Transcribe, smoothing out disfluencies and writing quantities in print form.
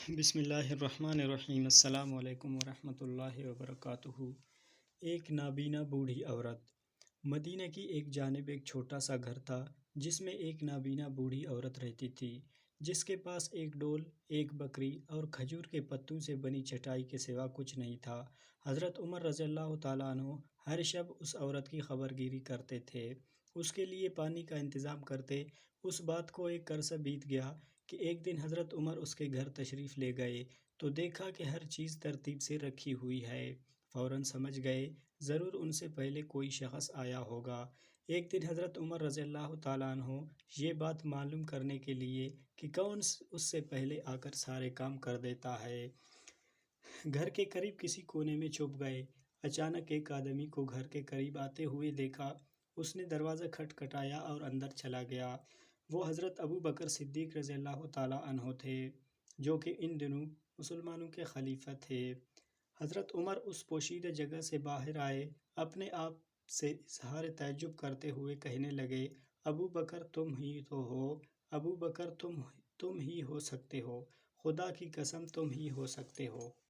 بسم اللہ الرحمن الرحیم۔ السلام علیکم ورحمۃ اللہ وبرکاتہ۔ ایک نابینا بوڑھی عورت۔ مدینہ کی ایک جانب ایک چھوٹا سا گھر تھا جس میں ایک نابینا بوڑھی عورت رہتی تھی، جس کے پاس ایک ڈول، ایک بکری اور کھجور کے پتوں سے بنی چٹائی کے سوا کچھ نہیں تھا۔ حضرت عمر رضی اللہ تعالیٰ عنہ ہر شب اس عورت کی خبر گیری کرتے تھے، اس کے لیے پانی کا انتظام کرتے۔ اس بات کو ایک عرصہ بیت گیا کہ ایک دن حضرت عمر اس کے گھر تشریف لے گئے تو دیکھا کہ ہر چیز ترتیب سے رکھی ہوئی ہے۔ فوراً سمجھ گئے ضرور ان سے پہلے کوئی شخص آیا ہوگا۔ ایک دن حضرت عمر رضی اللہ تعالیٰ عنہ یہ بات معلوم کرنے کے لیے کہ کون اس سے پہلے آ کر سارے کام کر دیتا ہے، گھر کے قریب کسی کونے میں چھپ گئے۔ اچانک ایک آدمی کو گھر کے قریب آتے ہوئے دیکھا۔ اس نے دروازہ کھٹکھٹایا اور اندر چلا گیا۔ وہ حضرت ابو بکر صدیق رضی اللہ تعالیٰ عنہ تھے، جو کہ ان دنوں مسلمانوں کے خلیفہ تھے۔ حضرت عمر اس پوشیدہ جگہ سے باہر آئے، اپنے آپ سے اظہار تعجب کرتے ہوئے کہنے لگے، ابو بکر تم ہی تو ہو، ابو بکر تم ہی ہو سکتے ہو، خدا کی قسم تم ہی ہو سکتے ہو۔